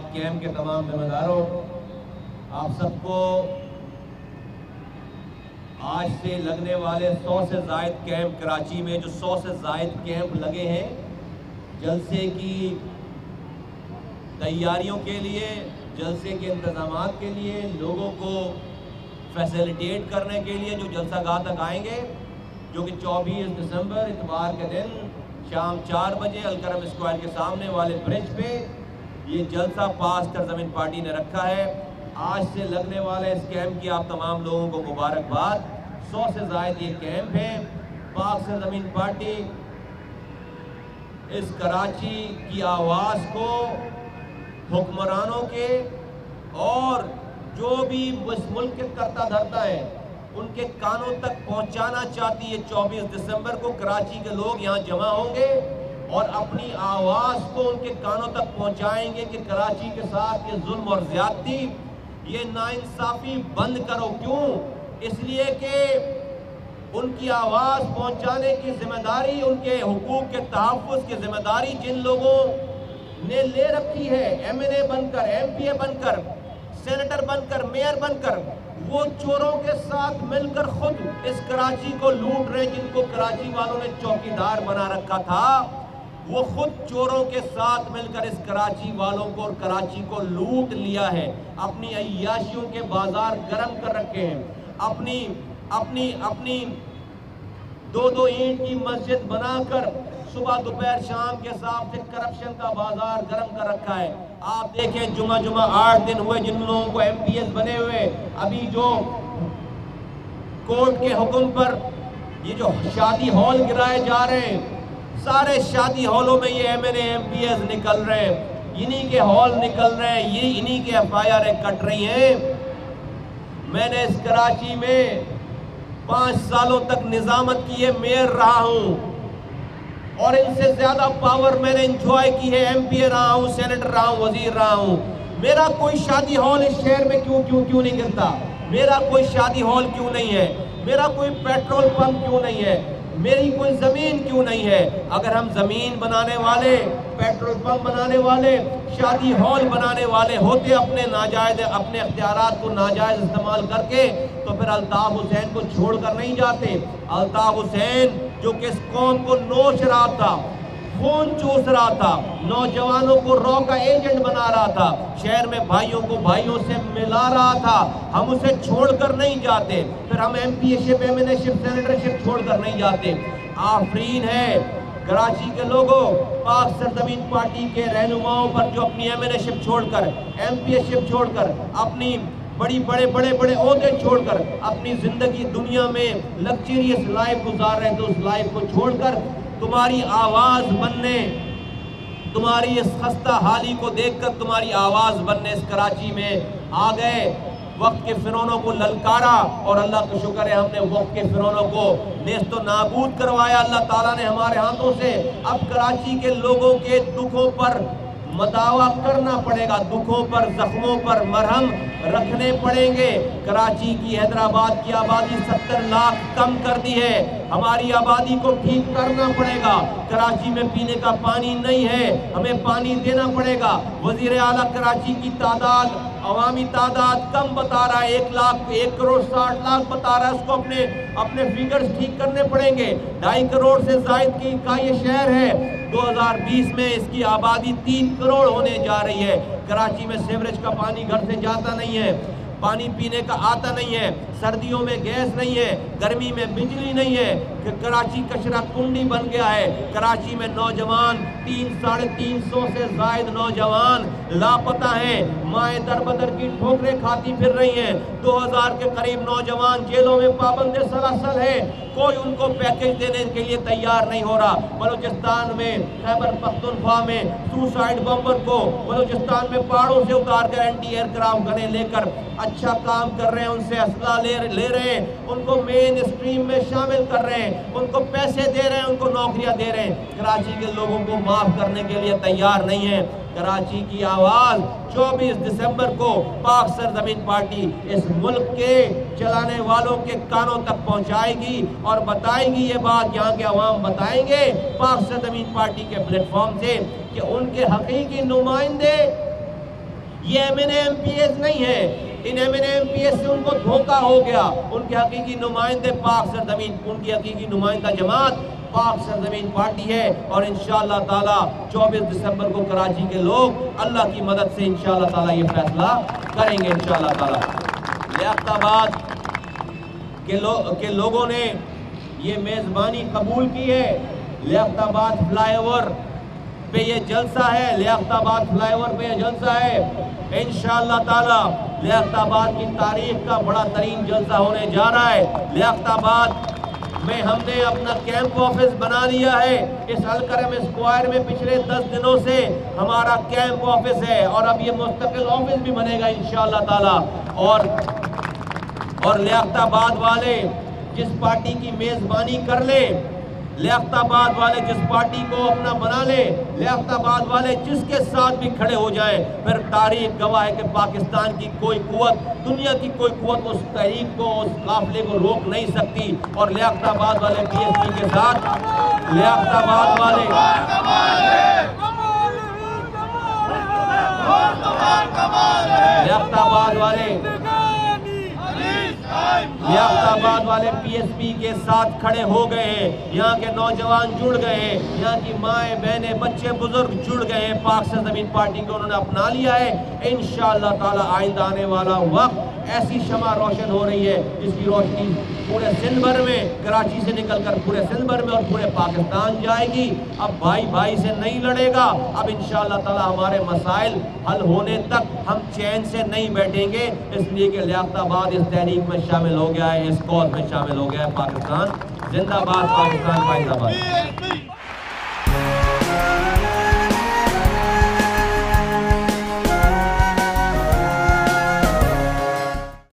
آباد کیمپ کے تمام ذمہ داروں، آپ سب کو آج سے لگنے والے 100 سے زائد کیمپ کراچی میں، جو 100 سے زائد کیمپ لگے ہیں جلسے کی تیاریوں کے لیے، جلسے کے انتظامات کے لیے، لوگوں کو فیسیلیٹیٹ کرنے کے لیے، جو جلسہ گاہ تک آئیں گے، جو کہ 24 دسمبر اتوار کے دن شام 4 بجے الکرم اسکوائر کے سامنے والے برج پہ یہ جلسہ پاک سرزمین پارٹی نے رکھا ہے۔ آج سے لگنے والے اس کیمپ کی آپ تمام لوگوں کو مبارکباد۔ 100 سے زائد یہ کیمپ ہے۔ پاک سرزمین پارٹی اس کراچی کی آواز کو حکمرانوں کے اور جو بھی اس ملک کے کرتا دھرتا ہے ان کے کانوں تک پہنچانا چاہتی ہے۔ 24 دسمبر کو کراچی کے لوگ یہاں جمع ہوں گے اور اپنی آواز کو ان کے کانوں تک پہنچائیں گے کہ کراچی کے ساتھ یہ ظلم اور زیادتی، یہ ناانصافی بند کرو۔ کیوں؟ اس لیے کہ ان کی آواز پہنچانے کی ذمہ داری، ان کے حقوق کے تحفظ کی ذمہ داری جن لوگوں نے لے رکھی ہے، ایم این اے بن کر، ایم پی اے بن کر، سینیٹر بن کر، میئر بن کر، وہ چوروں کے ساتھ مل کر خود اس کراچی کو لوٹ رہے، جن کو کراچی والوں نے چوکیدار بنا رکھا تھا، وہ خود چوروں کے ساتھ مل کر اس کراچی والوں کو اور کراچی کو لوٹ لیا ہے۔ اپنی عیاشیوں کے بازار گرم کر رکھے ہیں، اپنی 2 اینٹ کی مسجد بنا کر صبح دوپہر شام کے حساب سے کرپشن کا بازار گرم کر رکھا ہے۔ آپ دیکھیں جمعہ 8 دن ہوئے جن لوگوں کو ایم پی ایس بنے ہوئے، ابھی جو کورٹ کے حکم پر یہ جو شادی ہال گرائے جا رہے ہیں، سارے شادی ہالوں میں یہ M N A M P S نکل رہے ہیں، انہی کے ہال نکل رہے ہیں، یہ انہی کے ایف آئی آریں کٹ رہی ہیں۔ میں نے اس کراچی میں 5 سالوں تک نظامت کی ہے، میئر رہا ہوں اور ان سے زیادہ پاور میں نے انجوائے کی ہے، ایم پی اے رہا ہوں، سینیٹر رہا ہوں، وزیر رہا ہوں۔ میرا کوئی شادی ہال اس شہر میں کیوں نہیں گرتا؟ میرا کوئی شادی ہال کیوں نہیں ہے؟ میرا کوئی پیٹرول پمپ کیوں نہیں ہے؟ میری کوئی زمین کیوں نہیں ہے؟ اگر ہم زمین بنانے والے، پیٹرول پمپ بنانے والے، شادی ہال بنانے والے ہوتے اپنے اختیارات کو ناجائز استعمال کر کے، تو پھر الطاف حسین کو چھوڑ کر نہیں جاتے۔ الطاف حسین جو کہ اس قوم کو نوچ رہا تھا، خون چوس رہا تھا، نوجوانوں کو رو کا ایجنٹ بنا رہا تھا، شہر میں بھائیوں کو بھائیوں سے ملا رہا تھا، ہم اسے چھوڑ کر نہیں جاتے۔ پھر ہم ایم پی اے شپ، ایم این اے شپ، سینیٹر شپ چھوڑ کر نہیں جاتے۔ آفرین ہے کراچی کے لوگوں، پاک سرزمین پارٹی کے رہنماؤں پر جو اپنی ایم این اے شپ چھوڑ کر، ایم پی اے شپ چھوڑ کر، اپنی بڑے عہدے چھوڑ کر اپنی زندگی دنیا میں لگزریس لائف گزار رہے تھے، اس لائف کو چھوڑ کر تمہاری آواز بننے، تمہاری اس خستہ حالی کو دیکھ کر تمہاری آواز بننے اس کراچی میں آ گئے۔ وقت کے فرعونوں کو للکارا اور اللہ کا شکر ہے ہم نے وقت کے فرعونوں کو نیست و نابود کروایا اللہ تعالیٰ نے ہمارے ہاتھوں سے۔ اب کراچی کے لوگوں کے دکھوں پر مداوا کرنا پڑے گا، دکھوں پر، زخموں پر مرہم رکھنے پڑیں گے۔ کراچی کی، حیدرآباد کی آبادی 70 لاکھ کم کر دی ہے، ہماری آبادی کو ٹھیک کرنا پڑے گا۔ کراچی میں پینے کا پانی نہیں ہے، ہمیں پانی دینا پڑے گا۔ وزیر اعلیٰ کراچی کی تعداد، عوامی تعداد کم بتا رہا ہے، 1 کروڑ 60 لاکھ بتا رہا ہے، اس کو اپنے فیگرز ٹھیک کرنے پڑیں گے۔ 2.5 کروڑ سے زائد کا یہ شہر ہے، 2020 میں اس کی آبادی 3 کروڑ ہونے جا رہی ہے۔ کراچی میں سیوریج کا پانی گھر سے جاتا نہیں ہے، پانی پینے کا آتا نہیں ہے، سردیوں میں گیس نہیں ہے، گرمی میں بجلی نہیں ہے، کہ کراچی کچرا کنڈی بن گیا ہے۔ کراچی میں نوجوان 300 سے زائد نوجوان لاپتہ ہیں، مائیں در بدر کی ٹھوکریں کھاتی پھر رہی ہیں، 2000 کے قریب نوجوان جیلوں میں پابند سلاسل ہیں، کوئی ان کو پیکج دینے کے لیے تیار نہیں ہو رہا۔ بلوچستان میں، خیبر پختونخوا میں سوسائیڈ بمبر کو بلوچستان میں پہاڑوں سے اتار کر اینٹی ایئر کرافٹ گنیں لے کر اچھا کام کر رہے ہیں، ان سے اسلحہ لے رہے ہیں، ان کو مین اسٹریم میں شامل کر رہے ہیں، ان کو پیسے دے رہے ہیں، ان کو نوکریاں دے رہے ہیں۔ کراچی کے لوگوں کو معاف کرنے کے لیے تیار نہیں ہے۔ کراچی کی آواز 24 دسمبر کو پاک سرزمین پارٹی اس ملک کے چلانے والوں کے کانوں تک پہنچائے گی اور بتائے گی یہ بات، یہاں کے عوام بتائیں گے پاک سرزمین پارٹی کے پلیٹ فارم سے کہ ان کے حقیقی نمائندے یہ MNA-MPs نہیں ہے. ان MNA-MPs سے ان کو دھوکہ ہو گیا. ان کے حقیقی نمائندے پاک سرزمین، ان کی حقیقی نمائندہ جماعت پاک سرزمین پارٹی ہے. اور انشاءاللہ تعالی 24 دسمبر کو کراچی کے لوگ اللہ کی مدد سے انشاءاللہ تعالی یہ فیصلہ کریں گے انشاءاللہ تعالی. لیاقت آباد کے لوگوں نے یہ میزبانی قبول کی ہے. لیاقت آباد فلائی اوور پہ یہ جلسہ ہے، لیاقت آباد فلائی اوور پہ یہ جلسہ ہے. انشاءاللہ تعالی لیاقت آباد کی تاریخ کا بڑا ترین جلسہ ہونے جا رہا ہے. لیاقت آباد میں ہم نے اپنا کیمپ آفس بنا لیا ہے. اس الکرم اسکوائر میں پچھلے 10 دنوں سے ہمارا کیمپ آفس ہے، اور اب یہ مستقل آفس بھی بنے گا انشاءاللہ تعالی. اور لیاقت آباد والے جس پارٹی کی میزبانی کر لے، لیاقت آباد والے جس پارٹی کو اپنا بنا لے، لیاقت آباد والے جس کے ساتھ بھی کھڑے ہو جائیں، پھر تاریخ گواہ ہے کہ پاکستان کی کوئی قوت، دنیا کی کوئی قوت اس تحریک کو، اس قافلے کو روک نہیں سکتی. اور لیاقت آباد والے PSP کے ساتھ، لیاقت آباد والے PSP کے ساتھ کھڑے ہو گئے ہیں. یہاں کے نوجوان جڑ گئے ہیں، یہاں کی مائیں بہنیں بچے بزرگ جڑ گئے ہیں. پاک سرزمین پارٹی کو انہوں نے اپنا لیا ہے. انشاءاللہ تعالی آئندہ آنے والا وقت ایسی شمع روشن ہو رہی ہے جس کی روشنی پورے سندھ بھر میں، کراچی سے نکل کر پورے سندھ بھر میں اور پورے پاکستان جائے گی. اب بھائی بھائی سے نہیں لڑے گا. اب انشاءاللہ تعالی ہمارے مسائل حل ہونے تک ہم چین سے نہیں بیٹھیں گے. اس لیے کہ لیاقت آباد اس تحریک میں شامل ہو گیا ہے، اس کاز میں شامل ہو گیا ہے. پاکستان زندہ باد، پاکستان پائندہ باد.